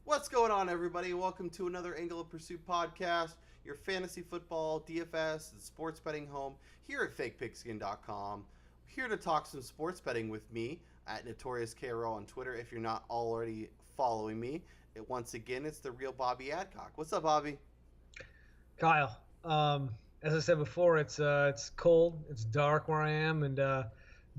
What's going on, everybody? Welcome to another Angle of Pursuit podcast, your fantasy football, DFS, and sports betting home here at fakepigskin.com. Here to talk some sports betting with me at Notorious KRO on Twitter if you're not already following me. Once again, it's the real Bobby Adcock. What's up, Bobby? Kyle, as I said before, it's cold, it's dark where I am, and the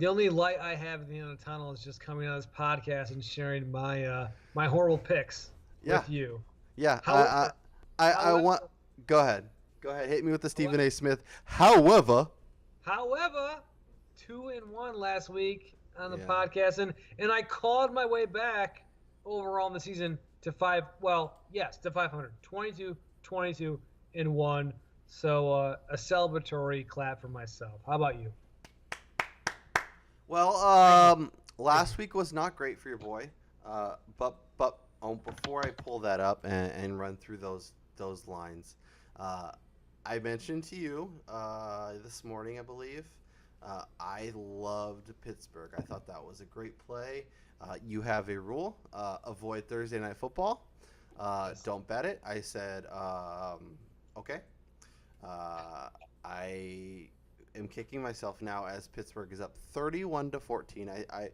only light I have at the end of the tunnel is just coming on this podcast and sharing my horrible picks Yeah, with you. yeah. However, I however, want. Go ahead. Go ahead. Hit me with the Stephen A. Smith. However, however, 2-1 last week on the Yeah. podcast, and I clawed my way back overall in the season to 500, 22-1. So a celebratory clap for myself. How about you? well, last week was not great for your boy. But before I pull that up and run through those lines, I mentioned to you this morning, I believe. I loved Pittsburgh. I thought that was a great play. You have a rule: avoid Thursday night football. Don't bet it. I said, okay. I am kicking myself now as Pittsburgh is up 31-14.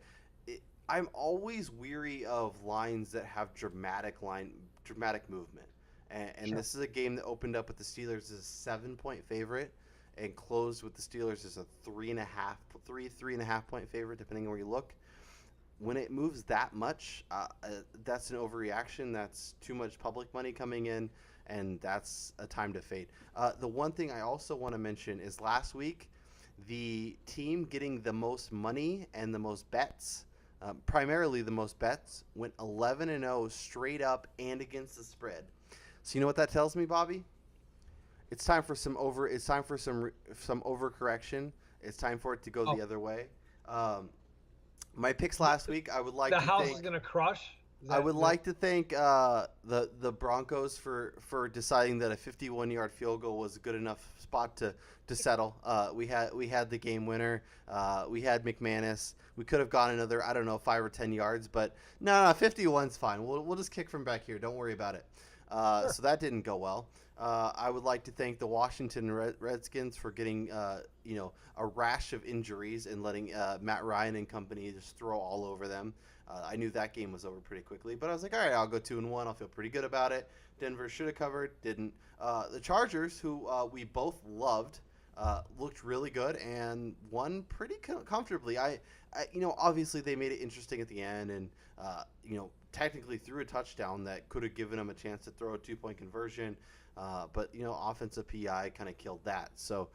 I'm always weary of lines that have dramatic movement, and Sure. this is a game that opened up with the Steelers as a 7-point favorite and closed with the Steelers as a 3.5 point favorite, depending on where you look. When it moves that much, that's an overreaction. That's too much public money coming in, and that's a time to fade. The one thing I also want to mention is last week, the team getting the most money and the most bets, primarily the most bets, went 11-0 straight up and against the spread. So you know what that tells me, Bobby? It's time for some overcorrection. It's time for it to go the other way. My picks last week, I would like The to house thank. is gonna crush. I would like to thank the Broncos for deciding that a 51-yard field goal was a good enough spot to settle. We had the game winner. We had McManus. We could have gone another 5 or 10 yards, but no, 51's fine. We'll just kick from back here. Don't worry about it. Sure. So that didn't go well. I would like to thank the Washington Redskins for getting a rash of injuries and letting Matt Ryan and company just throw all over them. I knew that game was over pretty quickly, but I was like, all right, I'll go 2-1. I'll feel pretty good about it. Denver should have covered, didn't. The Chargers, who we both loved, looked really good and won pretty comfortably. Obviously they made it interesting at the end, and technically threw a touchdown that could have given them a chance to throw a 2-point conversion, but offensive PI kind of killed that. So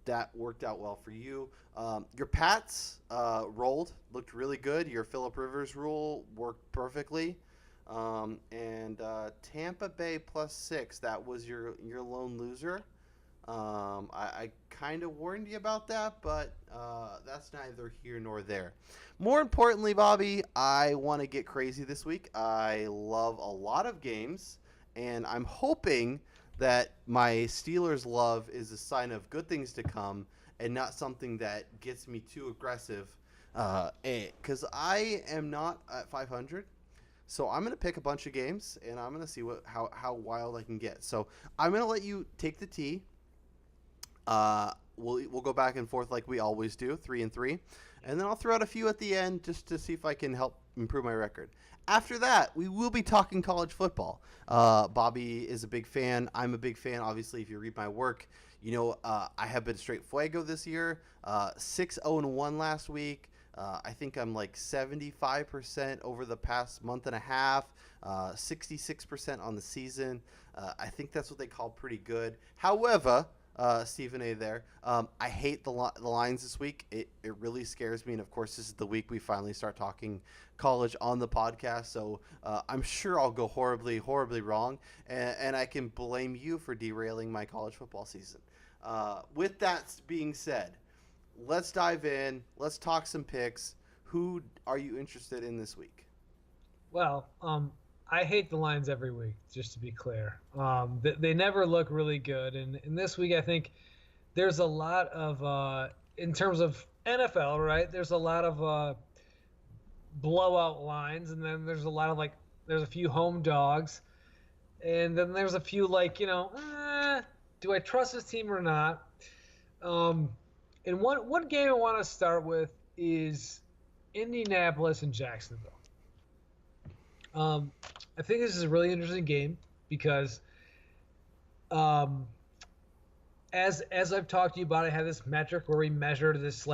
that worked out well for you. Your Pats rolled, looked really good. Your Phillip Rivers rule worked perfectly. And Tampa Bay +6, that was your lone loser. I kind of warned you about that, but that's neither here nor there. More importantly, Bobby, I want to get crazy this week. I love a lot of games, and I'm hoping that my Steelers love is a sign of good things to come and not something that gets me too aggressive, because I am not at 500. So I'm going to pick a bunch of games, and I'm going to see how wild I can get. So I'm going to let you take the tee. We'll go back and forth like we always do, 3-3, and then I'll throw out a few at the end just to see if I can help improve my record. After that, we will be talking college football. Bobby is a big fan. I'm a big fan. Obviously, if you read my work, I have been straight fuego this year. 6-0-1 last week. I think I'm like 75% over the past month and a half, 66% on the season. I think that's what they call pretty good. However, Stephen A. there. I hate the lines this week. It really scares me. And, of course, this is the week we finally start talking college on the podcast. So I'm sure I'll go horribly, horribly wrong. And I can blame you for derailing my college football season. With that being said, let's dive in. Let's talk some picks. Who are you interested in this week? Well, I hate the lines every week, just to be clear. They never look really good. And this week, I think there's a lot of, in terms of NFL, right, there's a lot of blowout lines. And then there's a lot of, like, There's a few home dogs, and then there's a few like do I trust this team or not? Um, and one game I want to start with is Indianapolis and Jacksonville. Um, I think this is a really interesting game because um, as I've talked to you about, I have this metric where we measure this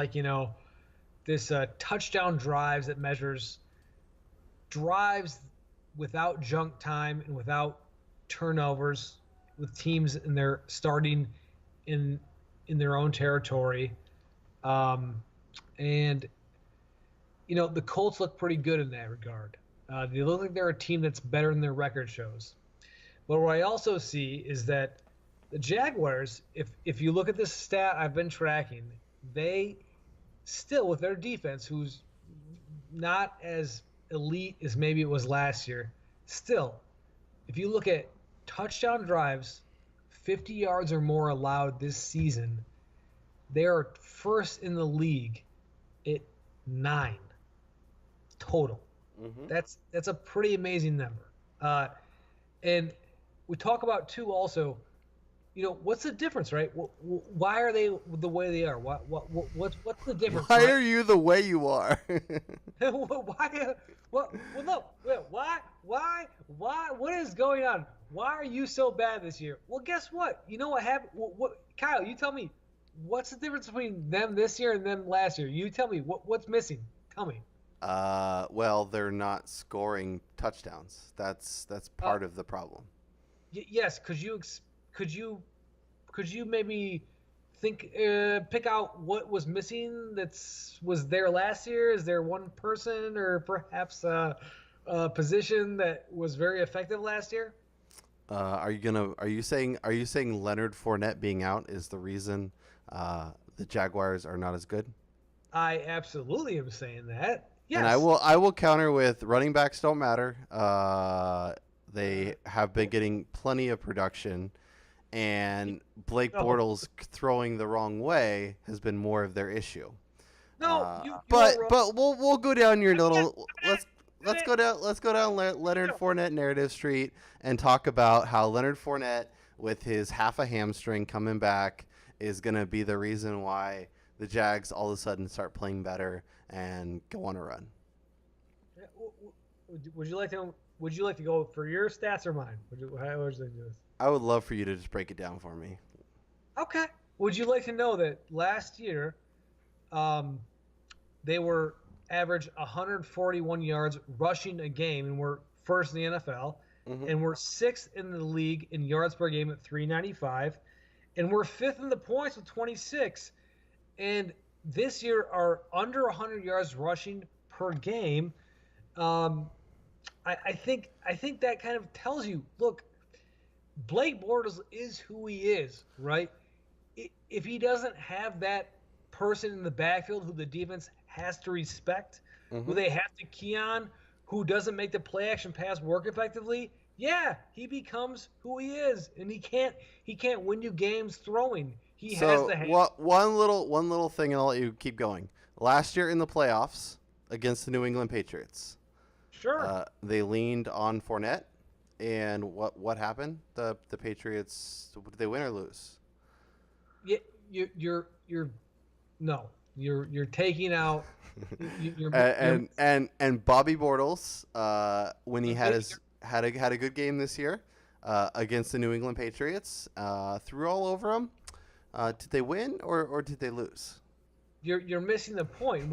this touchdown drives that measures drives without junk time and without turnovers with teams and they're starting in their own territory. And the Colts look pretty good in that regard. They look like they're a team that's better than their record shows. But what I also see is that the Jaguars, if you look at this stat I've been tracking, they still, with their defense, who's not as elite as maybe it was last year, still, if you look at touchdown drives, 50 yards or more allowed this season, they are first in the league at 9 total. Mm-hmm. That's a pretty amazing number. And we talk about too also, what's the difference, right? Why are they the way they are? What's the difference? Why are you the way you are? Why? Well, no. Why? What is going on? Why are you so bad this year? Well, guess what? You know what happened? Kyle, you tell me. What's the difference between them this year and them last year? You tell me. What's missing? Tell me. Well, they're not scoring touchdowns. That's part of the problem. Yes. Could you maybe pick out what was missing was there last year? Is there one person or perhaps a position that was very effective last year? Are you saying Leonard Fournette being out is the reason the Jaguars are not as good? I absolutely am saying that. Yes. And I will counter with running backs don't matter. They have been getting plenty of production, and Blake Bortles throwing the wrong way has been more of their issue. No, but we'll go down your little let's go down Leonard Fournette narrative street and talk about how Leonard Fournette with his half a hamstring coming back is going to be the reason why the Jags all of a sudden start playing better and go on a run. Would you like to go for your stats or mine? How would you like to do this? I would love for you to just break it down for me. Okay. Would you like to know that last year, they were average 141 yards rushing a game and were first in the NFL, and we're sixth in the league in yards per game at 395, and we're fifth in the points with 26, and this year are under 100 yards rushing per game. I think that kind of tells you, look, Blake Bortles is who he is, right? If he doesn't have that person in the backfield who the defense has to respect, who they have to key on, who doesn't make the play action pass work effectively, yeah, he becomes who he is, and he can't win you games throwing. He has to have one little thing, and I'll let you keep going. Last year in the playoffs against the New England Patriots, sure, they leaned on Fournette, and what happened? The Patriots, did they win or lose? Yeah, you're taking out. And Bobby Bortles, when he had a good game this year against the New England Patriots, threw all over them. Did they win or did they lose? You're missing the point.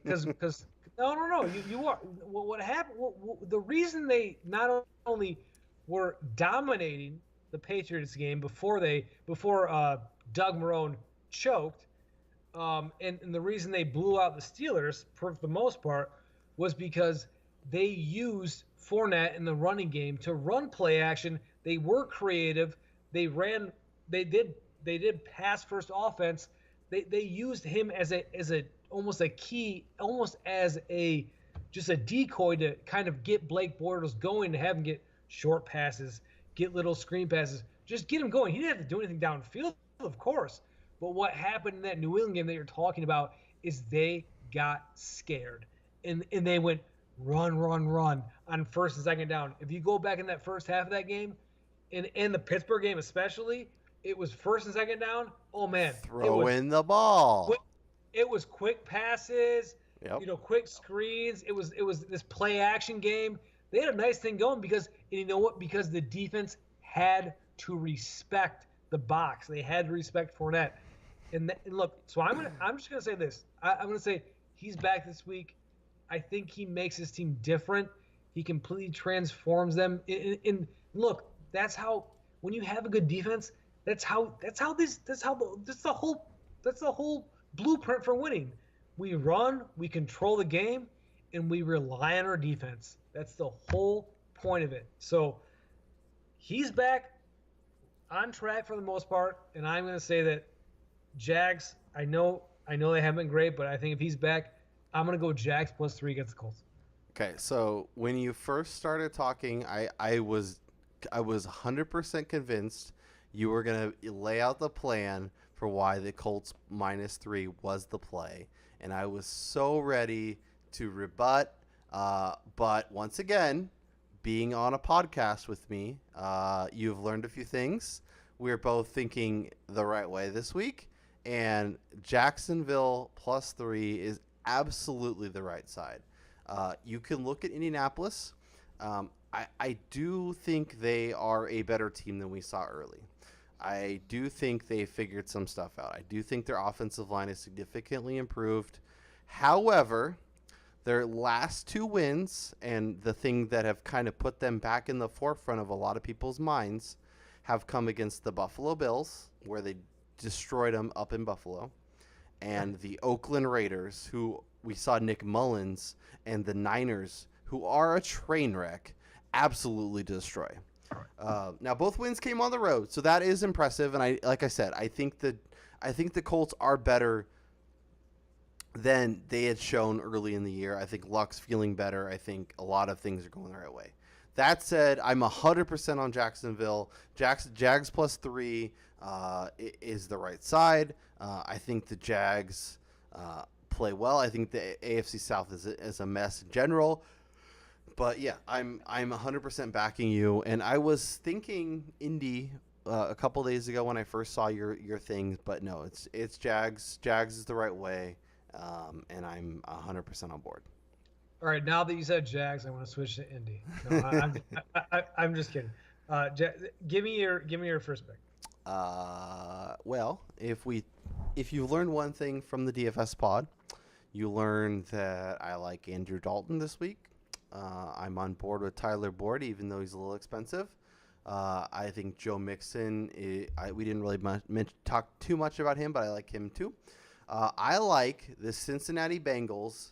Because no. You are. What happened? The reason they not only were dominating the Patriots game before Doug Marrone choked, and the reason they blew out the Steelers for the most part was because they used Fournette in the running game to run play action. They were creative. They did pass first offense. They used him as a almost a key, almost as just a decoy to kind of get Blake Bortles going, to have him get short passes, get little screen passes, just get him going. He didn't have to do anything downfield, of course. But what happened in that New England game that you're talking about is they got scared. And they went, run on first and second down. If you go back in that first half of that game, in the Pittsburgh game especially, it was first and second down. Oh man, Throw in the ball. it was quick passes, Yep. quick screens. It was this play action game. They had a nice thing going because and you know what? Because the defense had to respect the box. They had to respect Fournette. And look, so I'm just gonna say this. I'm gonna say he's back this week. I think he makes his team different. He completely transforms them. Look, that's how when you have a good defense, that's the whole blueprint for winning. We run, we control the game, and we rely on our defense. That's the whole point of it. So he's back on track for the most part, and I'm going to say that Jags. I know they haven't been great, but I think if he's back, I'm going to go Jags +3 against the Colts. Okay, so when you first started talking, I was 100% convinced you were gonna lay out the plan for why the Colts -3 was the play, and I was so ready to rebut. But once again, being on a podcast with me, you've learned a few things. We're both thinking the right way this week, and Jacksonville +3 is absolutely the right side. You can look at Indianapolis. I do think they are a better team than we saw early. I do think they figured some stuff out. I do think their offensive line is significantly improved. However, their last two wins, and the thing that have kind of put them back in the forefront of a lot of people's minds, have come against the Buffalo Bills, where they destroyed them up in Buffalo, and the Oakland Raiders, who we saw Nick Mullins, and the Niners, who are a train wreck, absolutely destroy. Now both wins came on the road, so that is impressive. And like I said, I think the Colts are better than they had shown early in the year. I think Luck's feeling better. I think a lot of things are going the right way. That said, I'm 100% on Jacksonville. Jags +3 is the right side. I think the Jags play well. I think the AFC South is a mess in general. But yeah, I'm 100% backing you. And I was thinking Indy a couple days ago when I first saw your thing, but no, it's Jags. Jags is the right way, and I'm 100% on board. All right, now that you said Jags, I want to switch to Indy. No, I'm just kidding. Give me your first pick. Well, if you learned one thing from the DFS pod, you learned that I like Andrew Dalton this week. I'm on board with Tyler Boyd, even though he's a little expensive. I think Joe Mixon, we didn't really talk too much about him, but I like him too. I like the Cincinnati Bengals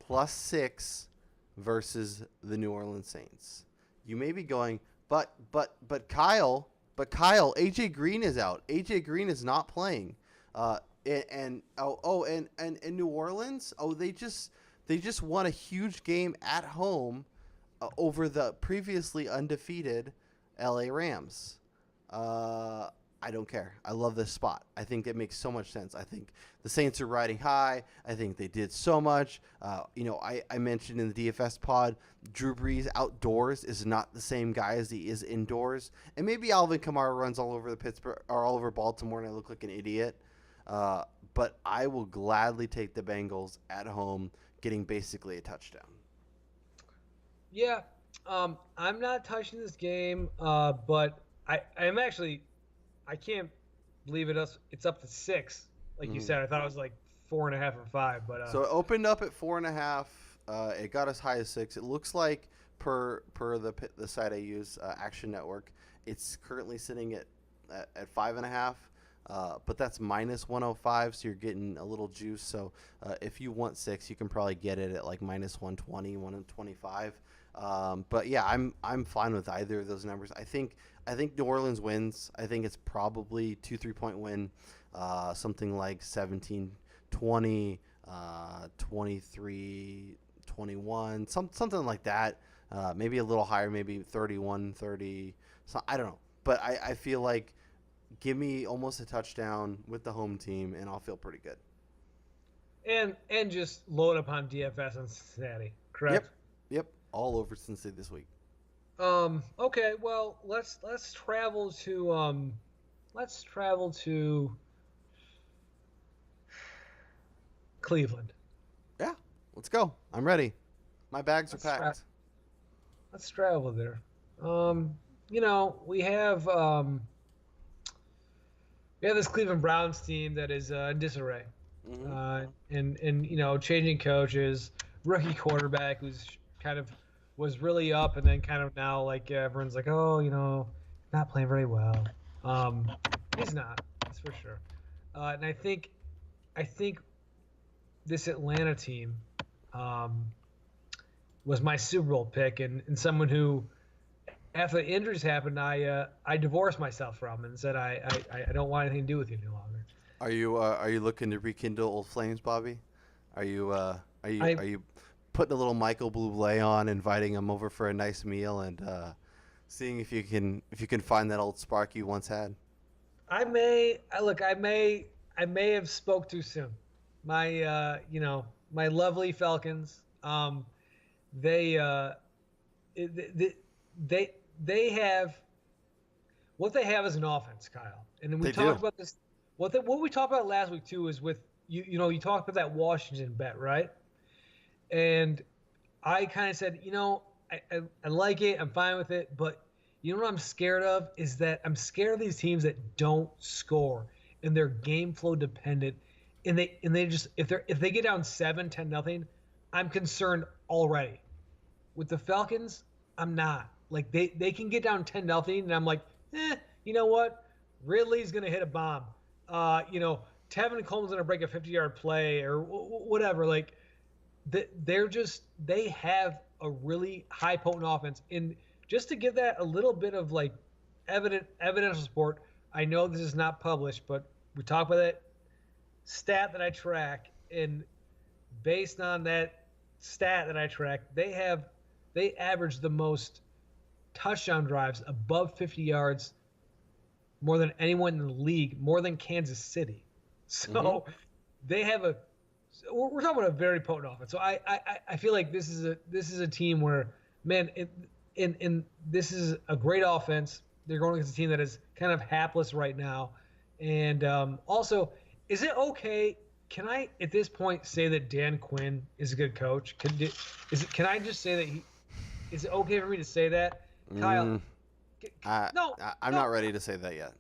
+6 versus the New Orleans Saints. You may be going, but Kyle, AJ Green is out. AJ Green is not playing. And New Orleans, they just won a huge game at home over the previously undefeated LA Rams. I don't care. I love this spot. I think it makes so much sense. I think the Saints are riding high. I think they did so much. I mentioned in the DFS pod, Drew Brees outdoors is not the same guy as he is indoors. And maybe Alvin Kamara runs all over the Pittsburgh or all over Baltimore, and I look like an idiot. But I will gladly take the Bengals at home, getting basically a touchdown. Yeah, I'm not touching this game, but I'm actually I can't believe it's up to 6. Like you said, I thought it was like 4.5 or 5, but so it opened up at 4.5. It got as high as 6. It looks like per the site I use, Action Network, it's currently sitting at 5.5. But that's -105, so you're getting a little juice. So if you want 6, you can probably get it at like -120, 125. But yeah, I'm fine with either of those numbers. I think New Orleans wins. I think it's probably 2-3 point win, something like 17-20, 23-21, something like that. Maybe a little higher, maybe 31-30. So I don't know, but I feel like give me almost a touchdown with the home team, and I'll feel pretty good. and just load up on DFS on Cincinnati, correct? Yep. Yep, all over Cincinnati this week. Okay, well, let's travel to let's travel to Cleveland. Yeah, let's go. I'm ready. My bags are Let's tra- packed. let's travel there. Um, we have this Cleveland Browns team that is in disarray, Hmm. and changing coaches, rookie quarterback who's kind of was really up, and then kind of now like everyone's like, oh, not playing very well. Um, he's not, that's for sure. And I think this Atlanta team um, was my Super Bowl pick, and someone who after the injuries happened, I divorced myself from and said I don't want anything to do with you any longer. Are you looking to rekindle old flames, Bobby? Are you are you I are you putting a little Michael Bublé on, inviting him over for a nice meal, and seeing if you can find that old spark you once had? I may have spoke too soon. My lovely Falcons. They they they they have what they have is an offense, Kyle. And then we They do. talked about this. What we talked about last week too is with you talked about that Washington bet, right? And I kind of said, I like it, I'm fine with it, but you know what I'm scared of is that I'm scared of these teams that don't score and they're game flow dependent, and they just if they get down 7-10 nothing, I'm concerned already. With the Falcons, I'm not. Like they can get down 10-0, and I'm like, you know what? Ridley's gonna hit a bomb. Tevin Coleman's gonna break a 50-yard play or whatever. Like they have a really high potent offense. And just to give that a little bit of like evidential support, I know this is not published, but we talk about that stat that I track, and based on that stat that I track, they average the most touchdown drives above 50 yards more than anyone in the league, more than Kansas City. Hmm. So they have we're talking about a very potent offense. So I feel like this is a team where, man, in this is a great offense. They're going against a team that is kind of hapless right now, and also, is it okay? Can I at this point say that Dan Quinn is a good coach? Can I just say that he is it okay for me to say that, Kyle? Mm, I, No, I'm not no, ready to say that yet.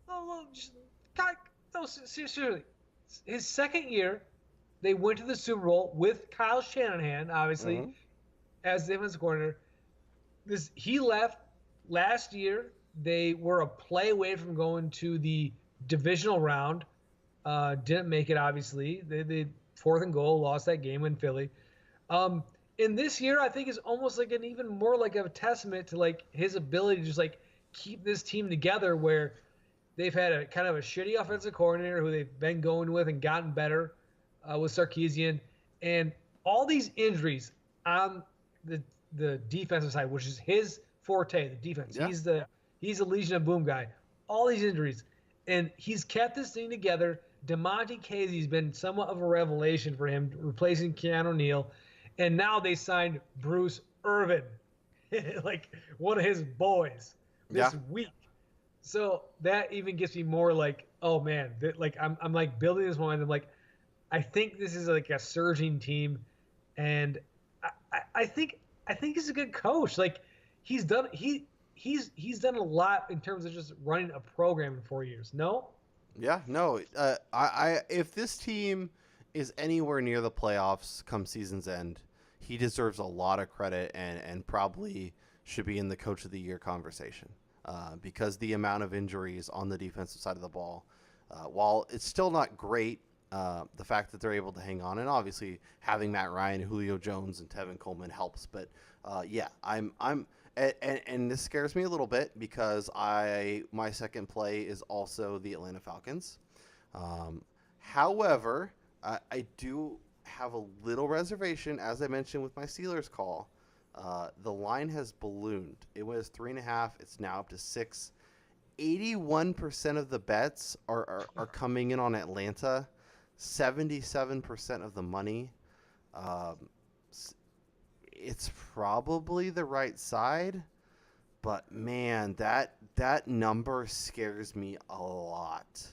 no, just, Kyle, no, seriously. His second year, they went to the Super Bowl with Kyle Shanahan, obviously, Hmm. as the defense coordinator. He left last year. They were a play away from going to the divisional round. Didn't make it, obviously. They fourth and goal, lost that game in Philly. Um, in this year, I think is almost like an even more like a testament to like his ability to just like keep this team together, where they've had a kind of a shitty offensive coordinator who they've been going with and gotten better with Sarkisian, and all these injuries on the defensive side, which is his forte, the defense. Yeah. He's a Legion of Boom guy. All these injuries, and he's kept this thing together. Demonte Casey's been somewhat of a revelation for him, replacing Keanu Neal, and now they signed Bruce Irvin, like one of his boys, Yeah. this week. So that even gets me more like, oh man, like I'm like building this one. I'm like, I think this is like a surging team, and I think he's a good coach. Like he's done he's done a lot in terms of just running a program in 4 years. No, Yeah. No. If this team is anywhere near the playoffs come season's end, he deserves a lot of credit and probably should be in the coach of the year conversation. Because the amount of injuries on the defensive side of the ball, while it's still not great, the fact that they're able to hang on, and obviously having Matt Ryan, Julio Jones, and Tevin Coleman helps. But yeah, and this scares me a little bit because my second play is also the Atlanta Falcons. Um, However, I do have a little reservation, as I mentioned with my Steelers call. The line has ballooned. It was 3.5. It's now up to 6. 81% of the bets are coming in on Atlanta. 77% of the money. Um, it's probably the right side, but man, that number scares me a lot.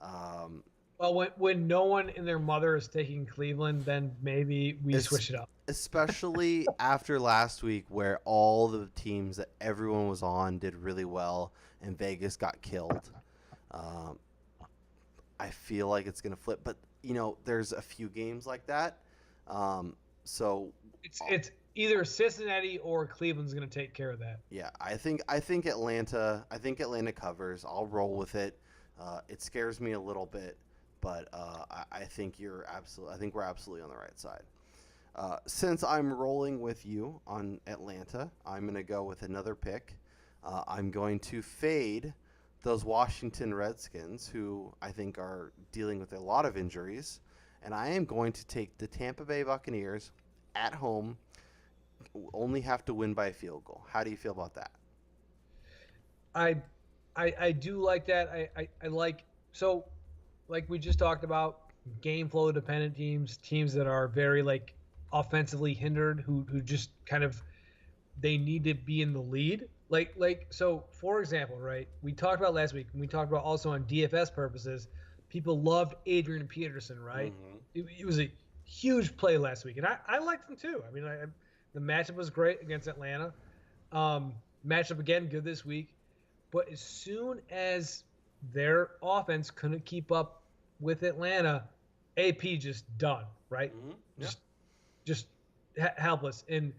Um, Well, when no one and their mother is taking Cleveland, then maybe we es- switch it up. Especially after last week, where all the teams that everyone was on did really well, and Vegas got killed. Um, I feel like it's gonna flip, but there's a few games like that. Um, so It's either Cincinnati or Cleveland's going to take care of that. yeah, I think Atlanta covers. I'll roll with it. It scares me a little bit, but I think I think we're absolutely on the right side. Since I'm rolling with you on Atlanta, I'm going to go with another pick. I'm going to fade those Washington Redskins, who I think are dealing with a lot of injuries, and I am going to take the Tampa Bay Buccaneers at home. Only have to win by a field goal. How do you feel about that? I I do like that. I like so like we just talked about game flow dependent teams that are very like offensively hindered, who just kind of they need to be in the lead. Like so for example, right? We talked about last week, and we talked about also on DFS purposes, people loved Adrian Peterson, right? Mm-hmm. It was a huge play last week, and I liked him too. I mean, the matchup was great against Atlanta. Matchup again good this week, but as soon as their offense couldn't keep up with Atlanta, AP just done, right? Mm-hmm. Yeah. Just helpless, and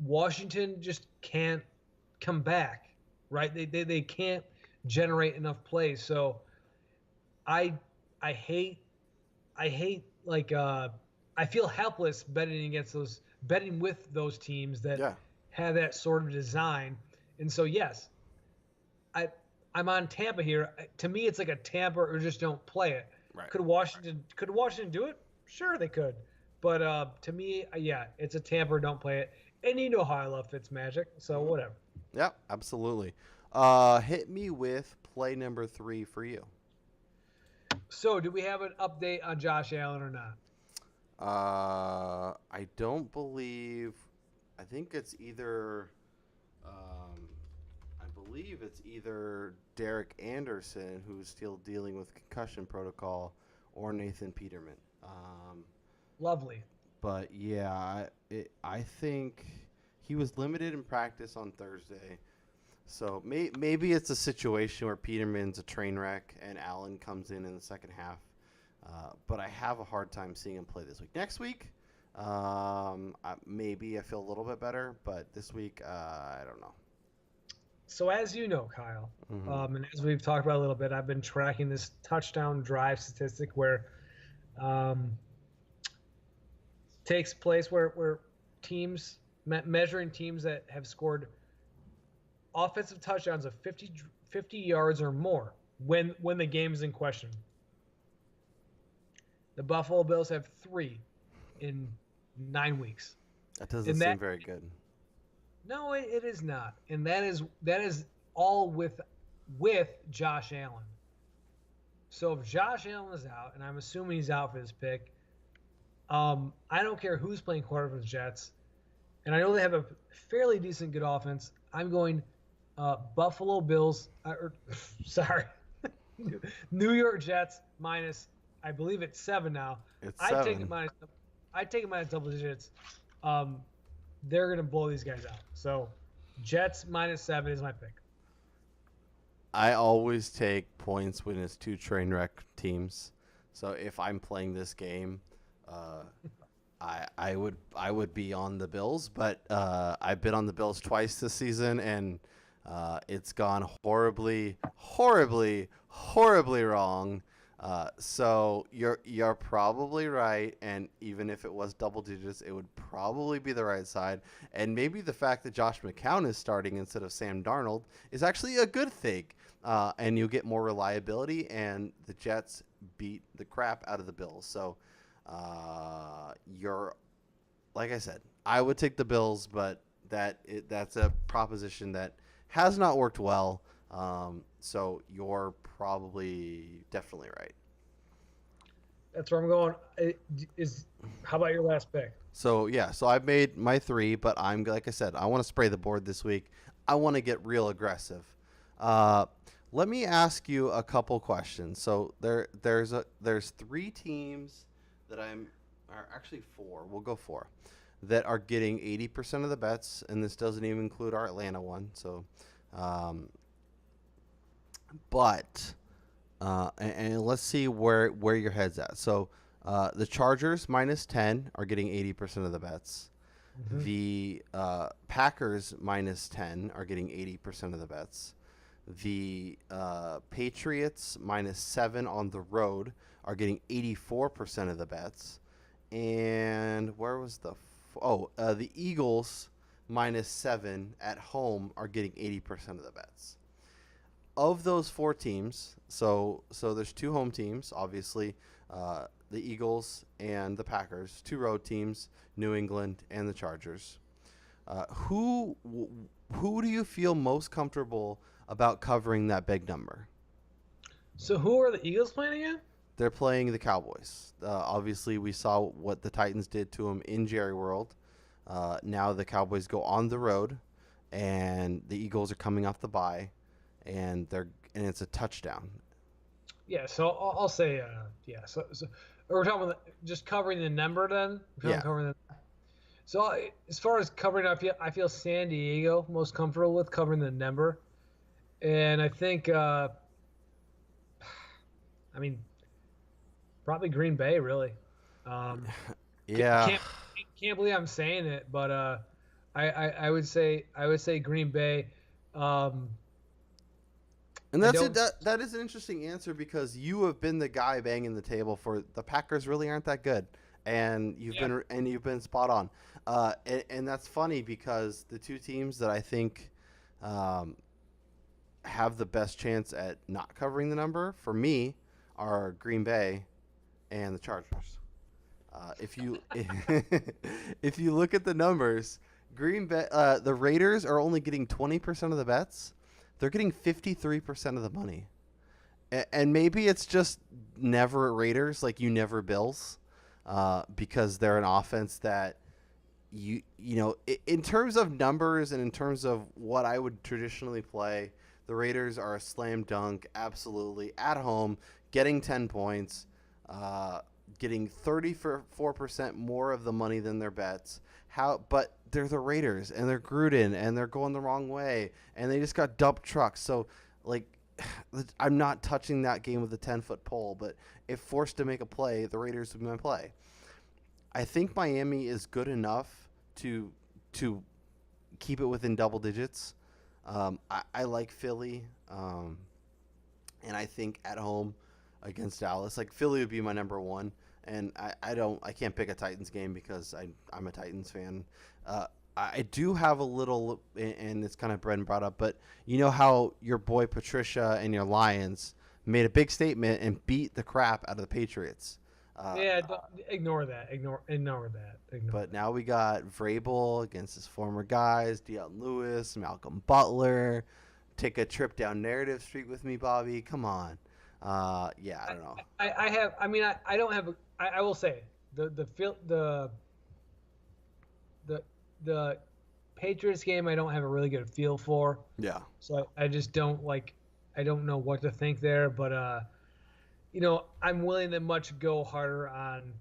Washington just can't come back, right? They can't generate enough plays. So I I hate like I feel helpless betting with those teams that Yeah. have that sort of design. And so yes, I I'm on Tampa here. To me, it's like a Tampa or just don't play it. Right. Could Washington do it? Sure, they could. But to me, yeah, it's a Tampa or don't play it. And you know how I love Fitzmagic, so Mm-hmm. whatever. Yeah. Absolutely. Hit me with play number 3 for you. So, do we have an update on Josh Allen or not? I don't believe. I think it's either. I believe it's either Derek Anderson, who's still dealing with concussion protocol, or Nathan Peterman. Lovely. But yeah, I think he was limited in practice on Thursday. So maybe it's a situation where Peterman's a train wreck and Allen comes in the second half. But I have a hard time seeing him play this week. Next week, maybe I feel a little bit better, but this week, I don't know. So, as you know, Kyle, Mm-hmm. and as we've talked about a little bit, I've been tracking this touchdown drive statistic where um, takes place where teams measuring teams that have scored offensive touchdowns of 50 yards or more when the game is in question. The Buffalo Bills have 3 in 9 weeks. That doesn't And seem that very good. no, it is not. And that is all with Josh Allen. So if Josh Allen is out, and I'm assuming he's out for this pick, I don't care who's playing quarterback for the Jets, and I know they have a fairly decent good offense. I'm going Buffalo Bills, sorry, New York Jets minus. I believe it's 7 now. It's I take it 7. minus. I take it minus double digits. Um, they're gonna blow these guys out. So Jets minus 7 is my pick. I always take points when it's 2 train wreck teams. So if I'm playing this game, uh, I would be on the Bills, but I've been on the Bills twice this season, and it's gone horribly wrong. So you're probably right, and even if it was double digits, it would probably be the right side. And maybe the fact that Josh McCown is starting instead of Sam Darnold is actually a good thing. And you get more reliability, and the Jets beat the crap out of the Bills. So you're like I said, I would take the Bills, but that's a proposition that has not worked well. So you're probably definitely right. That's where I'm going. Is how about your last pick? So yeah, so I've made my three, but I'm like I said, I want to spray the board this week. I want to get real aggressive. Uh, Let me ask you a couple questions. So there's three teams that are actually four. We'll go four that are getting 80% of the bets, and this doesn't even include our Atlanta one. So, um, but and let's see where your head's at. So the Chargers -10 are getting 80% of the bets. Mm-hmm. The Packers -10 are getting 80% of the bets. The Patriots -7 on the road are getting 84% of the bets. And where was the Eagles -7 at home are getting 80% of the bets. Of those four teams, so there's two home teams, obviously, the Eagles and the Packers, two road teams, New England and the Chargers. Who who do you feel most comfortable about covering that big number? So who are the Eagles playing again? They're playing the Cowboys. Obviously, we saw what the Titans did to them in Jerry World. Now the Cowboys go on the road, and the Eagles are coming off the bye, and it's a touchdown. Yeah, so I'll say yeah. So we're talking about just covering the number then. Yeah. Covering the, so as far as covering, I feel San Diego most comfortable with covering the number, and I think I mean probably Green Bay really. Um, Yeah. can't believe I'm saying it, but I would say Green Bay. Um, And I that's don't. it. That is an interesting answer because you have been the guy banging the table for the Packers really aren't that good, and Yeah. you've been spot on. And that's funny because the two teams that I think um, have the best chance at not covering the number for me are Green Bay and the Chargers. If you if you look at the numbers, Green Bay the Raiders are only getting 20% of the bets. They're getting 53% of the money. And maybe it's just never Raiders, like you never Bills, because they're an offense that in terms of numbers and in terms of what I would traditionally play, the Raiders are a slam dunk, absolutely at home, getting 10 points, getting 34% more of the money than their bets. But they're the Raiders and they're Gruden and they're going the wrong way and they just got dump trucks. So like I'm not touching that game with a 10-foot pole, but if forced to make a play, the Raiders would be my play. I think Miami is good enough to keep it within double digits. I like Philly, and I think at home against Dallas, like Philly would be my number one. And I can't pick a Titans game because I'm a Titans fan. I do have a little, and it's kind of bread and brought up, but you know how your boy Patricia and your Lions made a big statement and beat the crap out of the Patriots. Yeah, ignore that. Ignore that. But now we got Vrabel against his former guys, Deion Lewis, Malcolm Butler. Take a trip down narrative street with me, Bobby. Come on. Yeah, I don't know. I have. I mean, I don't have. I will say the the Patriots game I don't have a really good feel for. Yeah. So I just don't like. I don't know what to think there, but I'm willing to much go harder on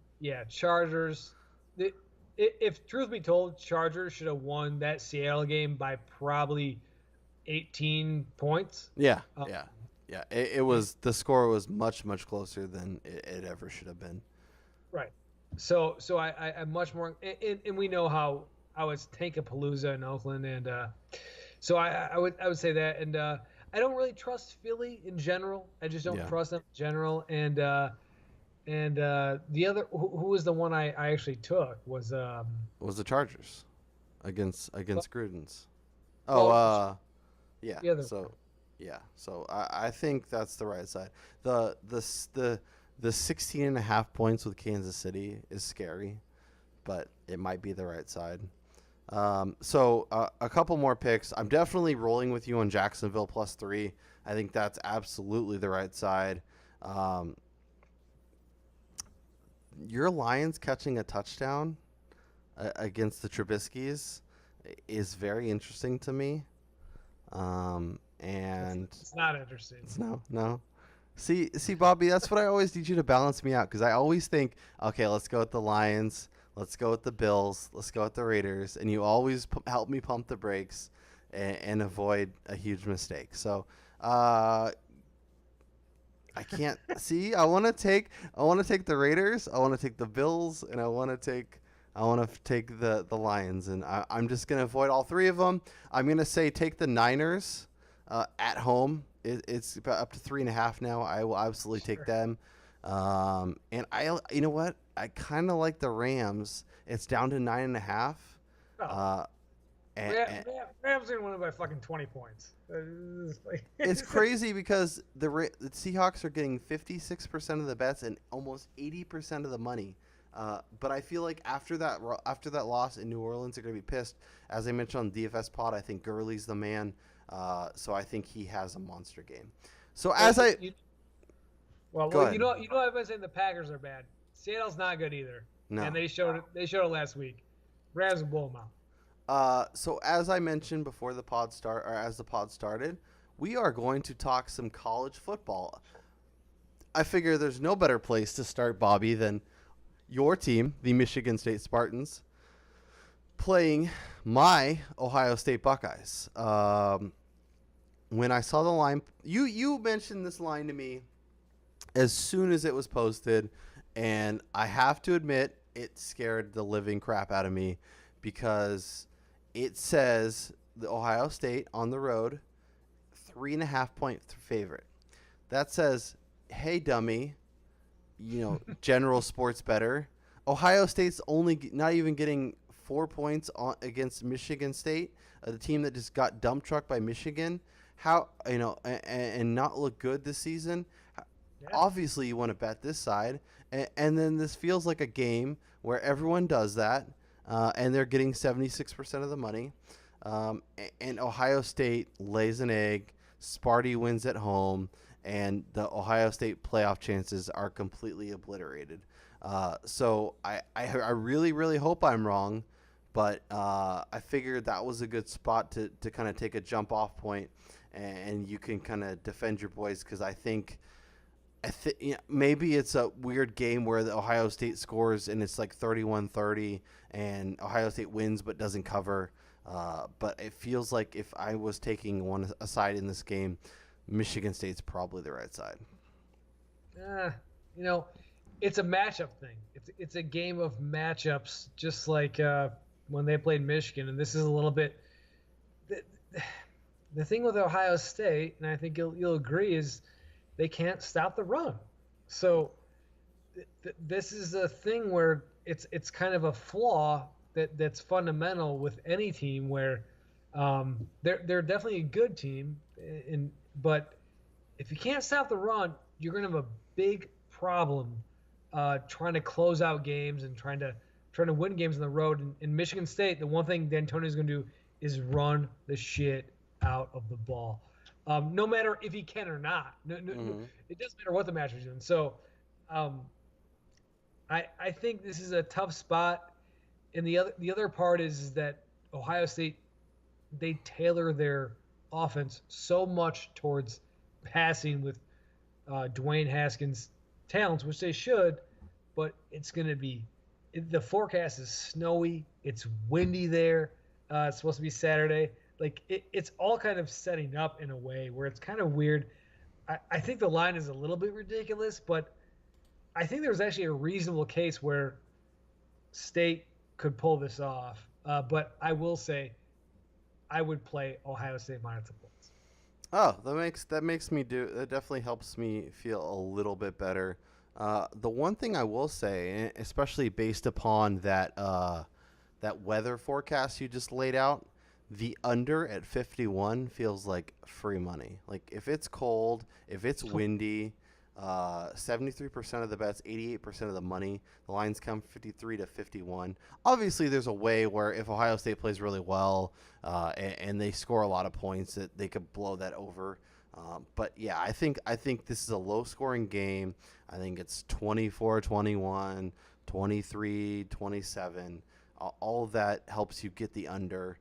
Chargers. If truth be told, Chargers should have won that Seattle game by probably 18 points. Yeah, yeah. Yeah, it was the score was much closer than it ever should have been. Right. So I'm much more, and we know how it's Tankapalooza in Oakland, and so I would say that, and I don't really trust Philly in general. I just don't trust them in general, and the other who was the one I actually took was the Chargers against Gruden's. Yeah. So I think that's the right side. The 16.5 points with Kansas City is scary, but it might be the right side. So a couple more picks. I'm definitely rolling with you on Jacksonville +3. I think that's absolutely the right side. your Lions catching a touchdown against the Trubisky's is very interesting to me. And It's not interesting. it's no. See, Bobby, that's what I always need you to balance me out because I always think, okay, let's go with the Lions, let's go with the Bills, let's go with the Raiders, and you always help me pump the brakes and avoid a huge mistake. So, I can't see. I want to take the Raiders. I want to take the Bills, and I want to take the Lions, and I'm just gonna avoid all three of them. I'm gonna say take the Niners at home. It's about up to 3.5 now. I will absolutely take them. And you know what? I kind of like the Rams. It's down to 9.5. Oh, Uh, and, Rams didn't win it by fucking 20 points. It's crazy because the Seahawks are getting 56% of the bets and almost 80% of the money. But I feel like after that loss in New Orleans, they're going to be pissed. As I mentioned on DFS Pod, I think Gurley's the man. So I think he has a monster game. So go ahead. I've been saying the Packers are bad. Seattle's not good either. No. And they showed it last week. Rams will blow them out. So as I mentioned before as the pod started, we are going to talk some college football. I figure there's no better place to start, Bobby, than your team, the Michigan State Spartans, playing my Ohio State Buckeyes. When I saw the line, you mentioned this line to me as soon as it was posted, and I have to admit it scared the living crap out of me because it says the Ohio State on the road, 3.5-point favorite. That says, hey, dummy, general sports better. Ohio State's only not even getting 4 points against Michigan State, the team that just got dump trucked by Michigan. How, and not look good this season. Yeah. Obviously, you want to bet this side. And then this feels like a game where everyone does that. And they're getting 76% of the money. And Ohio State lays an egg. Sparty wins at home. And the Ohio State playoff chances are completely obliterated. So I really, really hope I'm wrong. But I figured that was a good spot to kind of take a jump off point. And you can kind of defend your boys because I think maybe it's a weird game where the Ohio State scores and it's like 31-30 and Ohio State wins but doesn't cover. But it feels like if I was taking one aside in this game, Michigan State's probably the right side. It's a matchup thing. It's a game of matchups, just like when they played Michigan. And this is a little bit the thing with Ohio State, and I think you'll agree, is they can't stop the run. So this is a thing where it's kind of a flaw that's fundamental with any team where they're definitely a good team, but if you can't stop the run, you're going to have a big problem trying to close out games and trying to win games on the road. In Michigan State, the one thing D'Antoni's going to do is run the shit out of the ball. No matter if he can or not. No, it doesn't matter what the match is doing. So I think this is a tough spot. And the other part is that Ohio State, they tailor their offense so much towards passing with Dwayne Haskins' talents, which they should, but it's going to be – the forecast is snowy. It's windy there. It's supposed to be Saturday. Like, it's all kind of setting up in a way where it's kind of weird. I think the line is a little bit ridiculous, but I think there's actually a reasonable case where State could pull this off. But I will say I would play Ohio State minus the points. Oh, that makes me do – that definitely helps me feel a little bit better. The one thing I will say, especially based upon that weather forecast you just laid out, the under at 51 feels like free money. Like if it's cold, if it's windy, 73% of the bets, 88% of the money, the lines come 53 to 51. Obviously, there's a way where if Ohio State plays really well and they score a lot of points, that they could blow that over. But yeah, I think this is a low scoring game. I think it's 24-21, 23-27. All of that helps you get the under,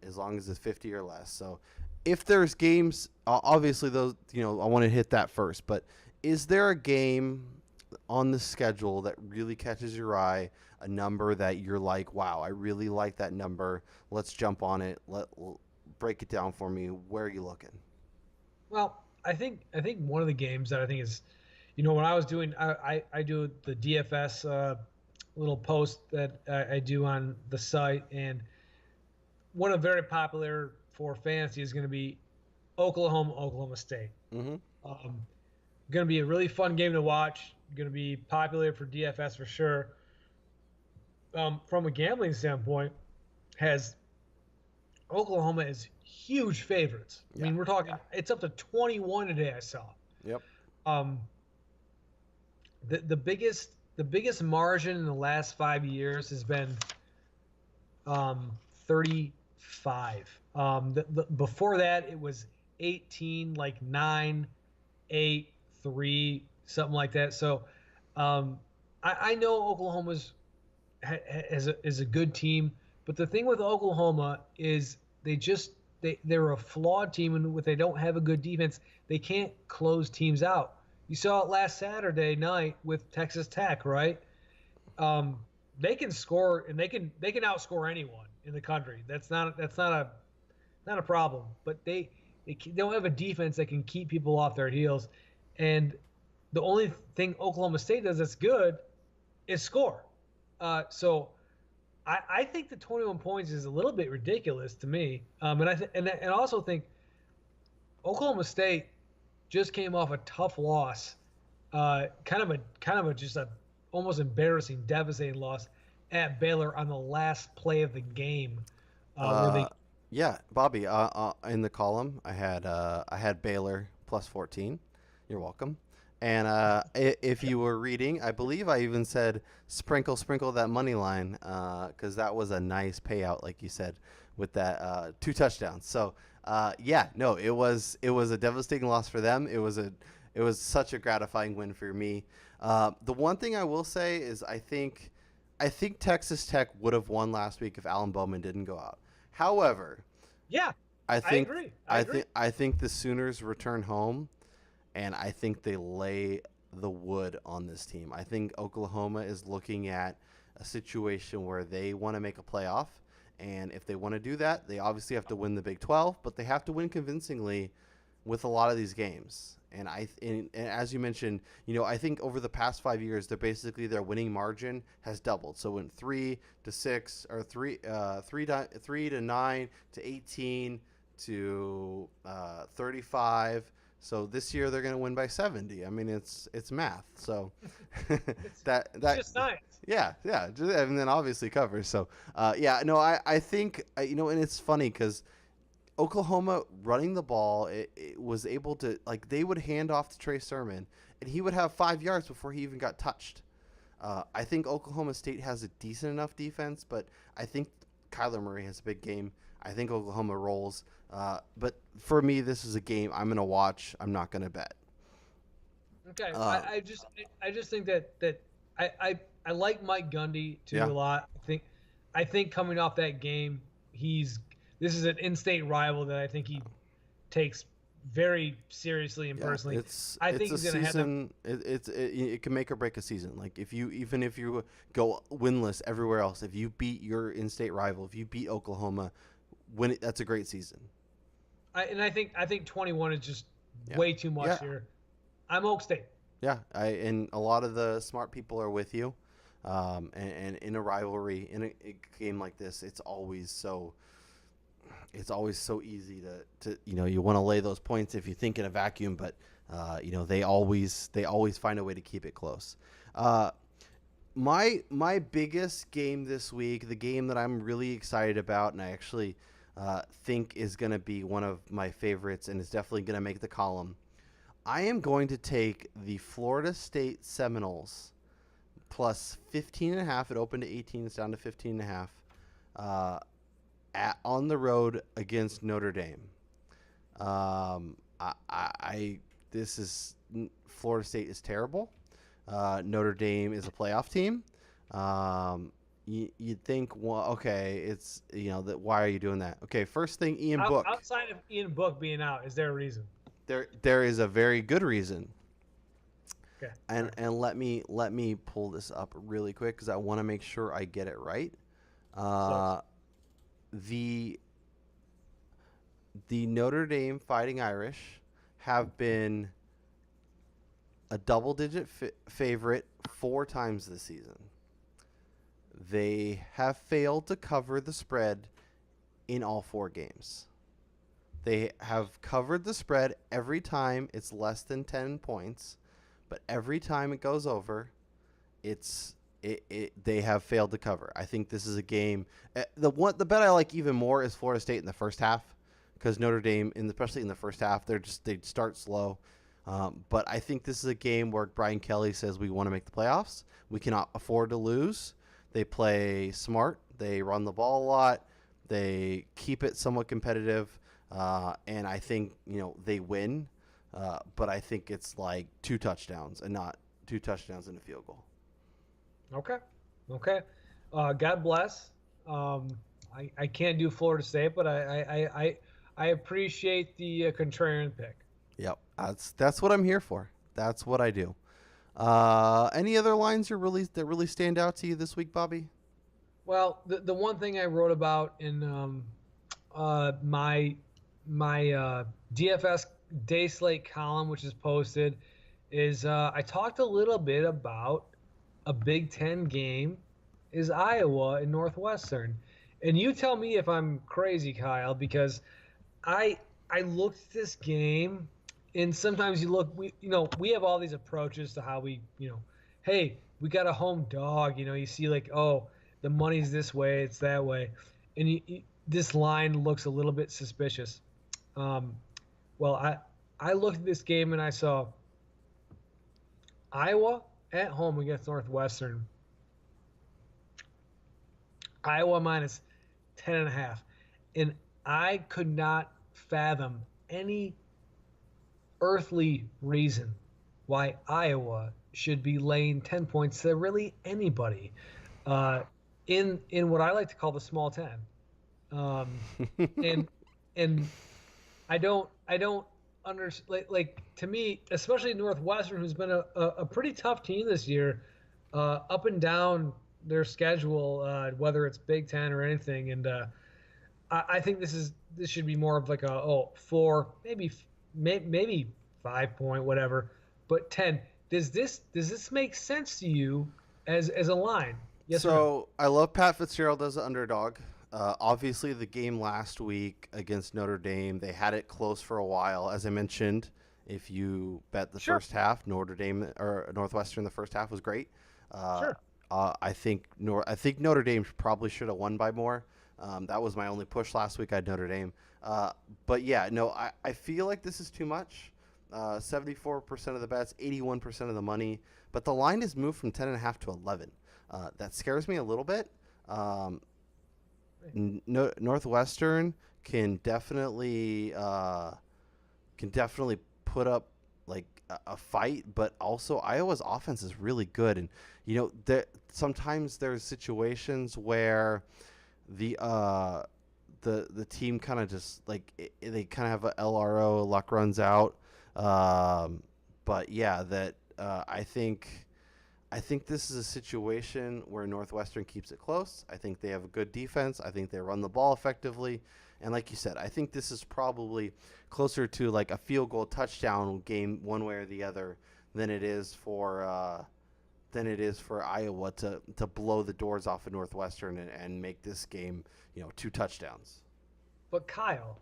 as long as it's 50 or less. So if there's games, obviously those, I want to hit that first. But is there a game on the schedule that really catches your eye? A number that you're like, wow, I really like that number. Let's jump on it. Break it down for me. Where are you looking? Well, I think one of the games that I think is, when I was doing, I do the DFS little post that I do on the site, and one of very popular for fantasy is going to be Oklahoma State. Mm-hmm. Um, going to be a really fun game to watch. Going to be popular for DFS for sure. From a gambling standpoint, has Oklahoma is huge favorites. I Yeah. mean, we're talking it's up to 21 today. I saw. Yep. Um, the biggest margin in the last 5 years has been 35. Before that, it was 18, like 9, 8, 3, something like that. So I know Oklahoma's is a good team, but the thing with Oklahoma is they're a flawed team, and if they don't have a good defense, they can't close teams out. You saw it last Saturday night with Texas Tech, right? They can score, and they can outscore anyone in the country. That's not a problem. But they don't have a defense that can keep people off their heels, and the only thing Oklahoma State does that's good is score. So I think the 21 points is a little bit ridiculous to me. And I also think Oklahoma State just came off a tough loss, kind of a just a almost embarrassing, devastating loss at Baylor on the last play of the game, where Uh, they yeah, Bobby. In the column, I had Baylor plus 14. You're welcome. And if you were reading, I believe I even said sprinkle, sprinkle that money line, because that was a nice payout, like you said, with that 2 touchdowns. So yeah, no, it was a devastating loss for them. It was such a gratifying win for me. The one thing I will say is I think Texas Tech would have won last week if Alan Bowman didn't go out. However, yeah, I I think agree. I I agree. think I think the Sooners return home, and I think they lay the wood on this team. I think Oklahoma is looking at a situation where they want to make a playoff, and if they want to do that, they obviously have to win the Big 12, but they have to win convincingly with a lot of these games. And as you mentioned, I think over the past 5 years, their winning margin has doubled. So it went 3-6, or 3 to 9 to 18 to 35. So this year they're going to win by 70. I mean, it's math. So It's it's that just science. yeah, yeah, and then obviously covers. So yeah, no, I think and it's funny because Oklahoma running the ball, it was able to, like, they would hand off to Trey Sermon, and he would have 5 yards before he even got touched. I think Oklahoma State has a decent enough defense, but I think Kyler Murray has a big game. I think Oklahoma rolls. But for me, this is a game I'm going to watch. I'm not going to bet. Okay, Uh, I just think that I like Mike Gundy too yeah, a lot. I think coming off that game, he's this is an in-state rival that I think he takes very seriously and yeah. personally. It's I it's think a he's gonna have them. season. It can make or break a season. Like if you go winless everywhere else, if you beat your in-state rival, if you beat Oklahoma, that's a great season. I think 21 is just Yeah, way too much yeah, here. I'm Oak State. yeah. And a lot of the smart people are with you. And in a rivalry, in a game like this, it's always so easy to you want to lay those points if you think in a vacuum, but they always find a way to keep it close. Uh, my biggest game this week, the game that I'm really excited about, and I actually think is going to be one of my favorites, and is definitely going to make the column. I am going to take the Florida State Seminoles plus 15 and a half. It opened to 18. It's down to 15 and a half. On the road against Notre Dame. I this is Florida State is terrible. Notre Dame is a playoff team. You'd think, well, okay, it's that. Why are you doing that? Okay, first thing, Ian Book. Outside of Ian Book being out, is there a reason? There is a very good reason. Okay. And let me pull this up really quick because I want to make sure I get it right. The Notre Dame Fighting Irish have been a double-digit favorite 4 times this season. They have failed to cover the spread in all 4 games. They have covered the spread every time it's less than 10 points, but every time it goes over, they have failed to cover. I think this is a game. The bet I like even more is Florida State in the first half, because Notre Dame, especially in the first half, they start slow. But I think this is a game where Brian Kelly says we want to make the playoffs. We cannot afford to lose. They play smart. They run the ball a lot. They keep it somewhat competitive, and I think they win. But I think it's like 2 touchdowns and not 2 touchdowns and a field goal. Okay. God bless. I can't do Florida State, but I appreciate the contrarian pick. Yep, that's what I'm here for. That's what I do. Any other lines that really stand out to you this week, Bobby? Well, the one thing I wrote about in my DFS Day Slate column, which is posted, is I talked a little bit about a Big Ten game, is Iowa and Northwestern, and you tell me if I'm crazy, Kyle, because I looked at this game. And sometimes we have all these approaches to how we, hey, we got a home dog. You see like, oh, the money's this way, it's that way. And this line looks a little bit suspicious. Well, I looked at this game and I saw Iowa at home against Northwestern. Iowa minus 10.5. And I could not fathom any earthly reason why Iowa should be laying 10 points to really anybody in what I like to call the small 10. And I don't understand, like to me, especially Northwestern, who's been a pretty tough team this year, up and down their schedule, whether it's Big Ten or anything. And I think this should be more of like a 4, maybe 5 point, whatever, but 10. Does this make sense to you as a line? Yes. So or no? I love Pat Fitzgerald as an underdog. Obviously, the game last week against Notre Dame, they had it close for a while. As I mentioned, if you bet the first half, Notre Dame or Northwestern, the first half was great. I think Notre Dame probably should have won by more. That was my only push last week. I had Notre Dame. But yeah, no, I feel like this is too much. 74% of the bets, 81% of the money, but the line has moved from 10.5 to 11. That scares me a little bit. Northwestern can definitely put up like a fight, but also Iowa's offense is really good, and sometimes there's situations where the team kind of just like they kind of have a LRO, luck runs out. But yeah, I think this is a situation where Northwestern keeps it close. I think they have a good defense. I think they run the ball effectively. And like you said, I think this is probably closer to like a field goal touchdown game one way or the other than it is for Iowa to blow the doors off of Northwestern and make this game, 2 touchdowns. But Kyle,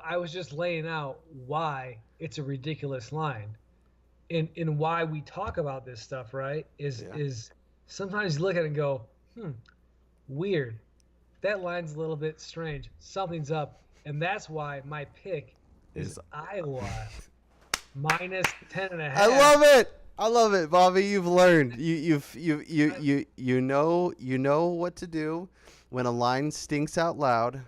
I was just laying out why it's a ridiculous line. And why we talk about this stuff, right, is sometimes you look at it and go, weird. That line's a little bit strange. Something's up. And that's why my pick is Iowa minus 10.5. I love it, Bobby. You've learned. You know what to do when a line stinks out loud.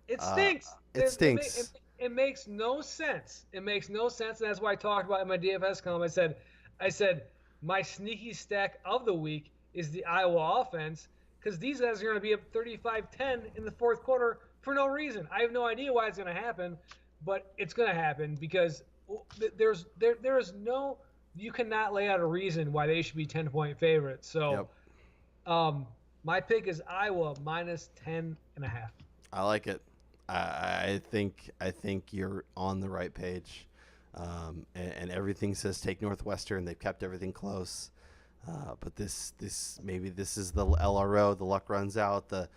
It stinks. It stinks. It makes no sense. It makes no sense, and that's why I talked about in my DFS column. I said my sneaky stack of the week is the Iowa offense because these guys are going to be up 35-10 in the fourth quarter for no reason. I have no idea why it's going to happen, but it's going to happen because there is no, you cannot lay out a reason why they should be 10-point favorites. So Yep. my pick is Iowa minus 10.5. I like it. I think you're on the right page, and everything says take Northwestern. They've kept everything close, but this maybe this is the LRO. The luck runs out. The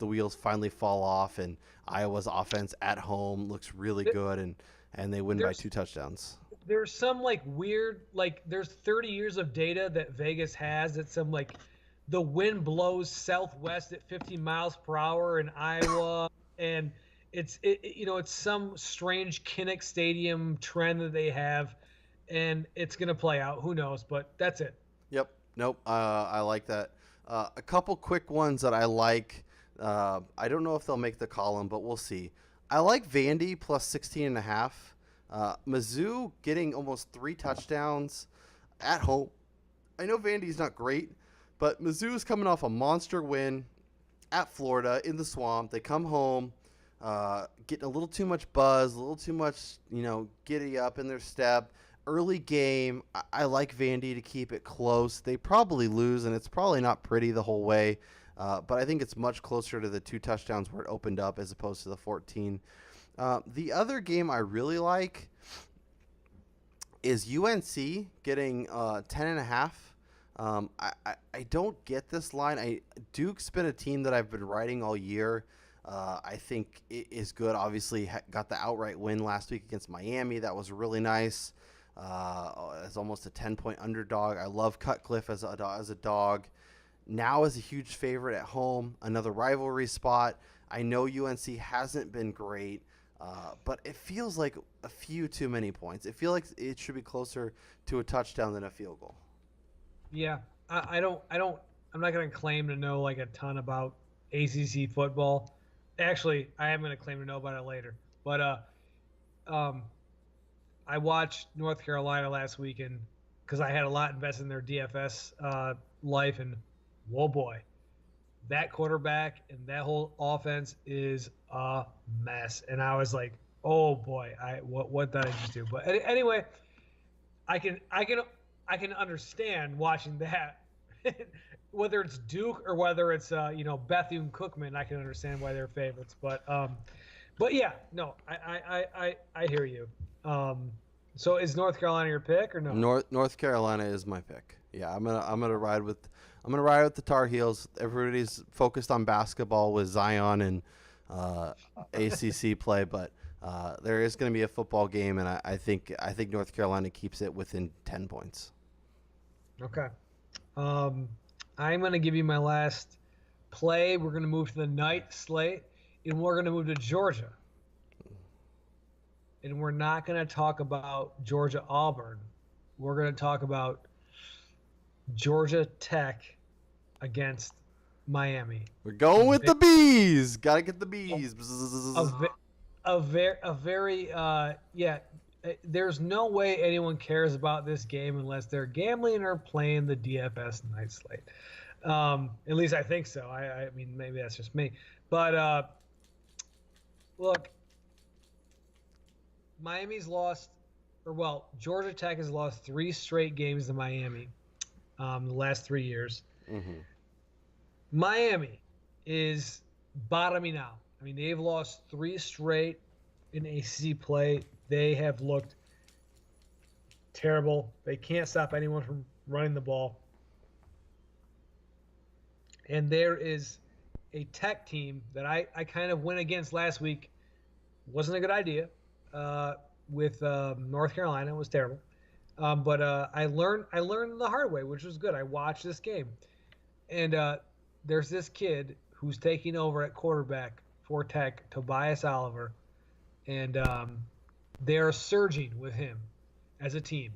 wheels finally fall off, and Iowa's offense at home looks really good, and they win by 2 touchdowns. There's some like weird, like there's 30 years of data that Vegas has that some like the wind blows southwest at 50 miles per hour in Iowa, and it's some strange Kinnick Stadium trend that they have, and it's gonna play out. Who knows? But that's it. Yep. Nope. I like that. A couple quick ones that I like. I don't know if they'll make the column, but we'll see. I like Vandy plus 16.5. Mizzou getting almost 3 touchdowns at home. I know Vandy's not great, but Mizzou is coming off a monster win at Florida in the swamp. They come home, getting a little too much buzz, a little too much, giddy up in their step. Early game, I like Vandy to keep it close. They probably lose, and it's probably not pretty the whole way, but I think it's much closer to the 2 touchdowns where it opened up as opposed to the 14. The other game I really like is UNC getting 10.5. I don't get this line. Duke's been a team that I've been riding all year. I think it is good. Obviously, got the outright win last week against Miami. That was really nice. As almost a 10-point underdog. I love Cutcliffe as a dog. Now is a huge favorite at home. Another rivalry spot. I know UNC hasn't been great, but it feels like a few too many points. It feels like it should be closer to a touchdown than a field goal. Yeah, I'm not gonna claim to know like a ton about ACC football. Actually, I am gonna claim to know about it later. But I watched North Carolina last weekend because I had a lot invested in their DFS life, and whoa boy, that quarterback and that whole offense is a mess. And I was like, oh boy, what did I just do? But anyway, I can understand watching that. Whether it's Duke or whether it's Bethune-Cookman, I can understand why they're favorites. But yeah, no, I hear you. So is North Carolina your pick or no? North Carolina is my pick. Yeah, I'm gonna ride with the Tar Heels. Everybody's focused on basketball with Zion and ACC play, but there is going to be a football game, and I think North Carolina keeps it within 10 points. Okay. I'm going to give you my last play. We're going to move to the night slate, and we're going to move to Georgia. And we're not going to talk about Georgia-Auburn. We're going to talk about Georgia Tech against Miami. We're going with the bees. Got to get the bees. There's no way anyone cares about this game unless they're gambling or playing the DFS night slate. At least I think so. I mean, maybe that's just me. But look, Georgia Tech has lost 3 straight games to Miami the last 3 years. Mm-hmm. Miami is bottoming out. I mean, they've lost 3 straight in ACC play. They have looked terrible. They can't stop anyone from running the ball. And there is a Tech team that I kind of went against last week. Wasn't a good idea with North Carolina. It was terrible. But I learned the hard way, which was good. I watched this game. And there's this kid who's taking over at quarterback for Tech, Tobias Oliver. And they're surging with him as a team.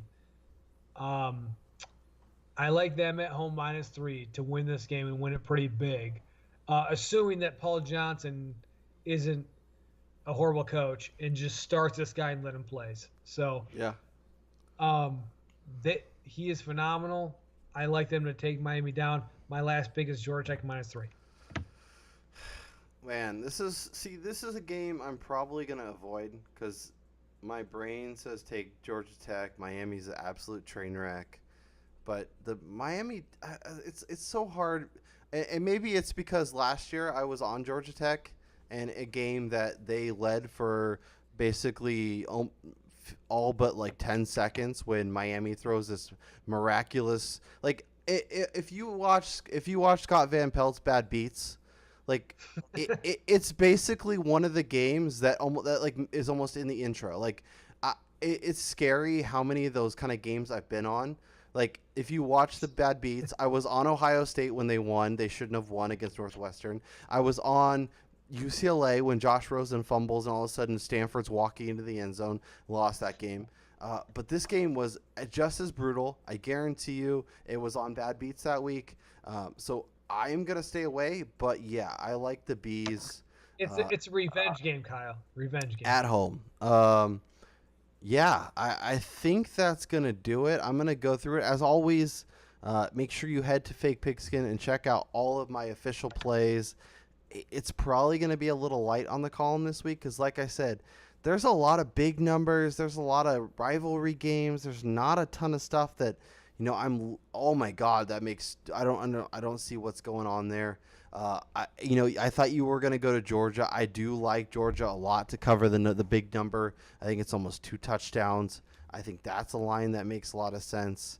I like them at home -3 to win this game and win it pretty big, assuming that Paul Johnson isn't a horrible coach and just starts this guy and let him plays. So Yeah. um, he is phenomenal. I like them to take Miami down. My last pick is Georgia Tech -3. Man, this is a game I'm probably gonna avoid because my brain says take Georgia Tech. Miami's an absolute train wreck, but the Miami, it's so hard, and maybe it's because last year I was on Georgia Tech and a game that they led for basically all but like 10 seconds when Miami throws this miraculous like. If you watch Scott Van Pelt's Bad Beats, like it's basically one of the games that almost that like is almost in the intro. Like it's scary how many of those kind of games I've been on. Like if you watch the Bad Beats, I was on Ohio State when they won. They shouldn't have won against Northwestern. I was on UCLA when Josh Rosen fumbles and all of a sudden Stanford's walking into the end zone, lost that game. But this game was just as brutal. I guarantee you it was on Bad Beats that week. So I am going to stay away. But yeah, I like the Bees It's a revenge game, Kyle. Revenge game. at home. Yeah, I think that's going to do it. I'm going to go through it. As always, make sure you head to Fake Pigskin and check out all of my official plays. It's probably going to be a little light on the column this week because, like I said, there's a lot of big numbers. There's a lot of rivalry games. There's not a ton of stuff that, oh my God, that makes, I don't see what's going on there. I thought you were going to go to Georgia. I do like Georgia a lot to cover the big number. I think it's almost 2 touchdowns. I think that's a line that makes a lot of sense.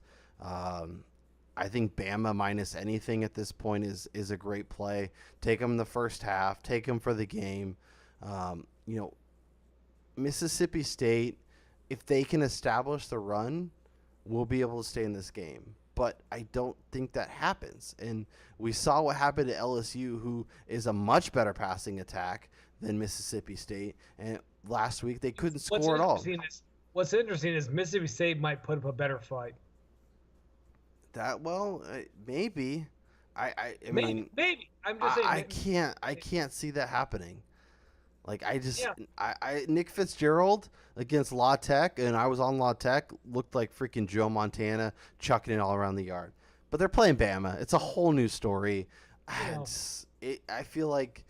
I think Bama minus anything at this point is a great play. Take them the first half. Take them for the game. Mississippi State, if they can establish the run, will be able to stay in this game. But I don't think that happens. And we saw what happened to LSU, who is a much better passing attack than Mississippi State. And last week they couldn't score at all. What's interesting is Mississippi State might put up a better fight. Maybe. I mean, maybe. I'm just saying. I can't see that happening. Like Nick Fitzgerald against La Tech, and I was on La Tech, looked like freaking Joe Montana chucking it all around the yard. But they're playing Bama. It's a whole new story. I feel like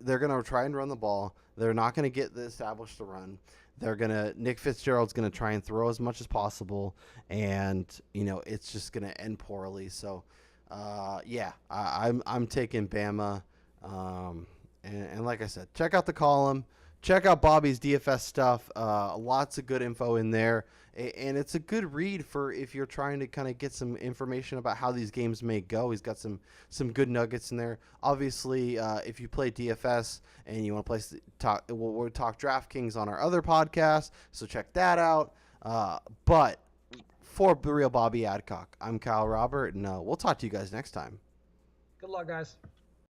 they're gonna try and run the ball. They're not gonna get the established to run. Nick Fitzgerald's gonna try and throw as much as possible, and it's just gonna end poorly. So, I'm taking Bama. And like I said, check out the column. Check out Bobby's DFS stuff. Lots of good info in there. And it's a good read for if you're trying to kind of get some information about how these games may go. He's got some good nuggets in there. Obviously, if you play DFS and you want to we'll talk DraftKings on our other podcast, so check that out. But for the real Bobby Adcock, I'm Kyle Robert, and we'll talk to you guys next time. Good luck, guys.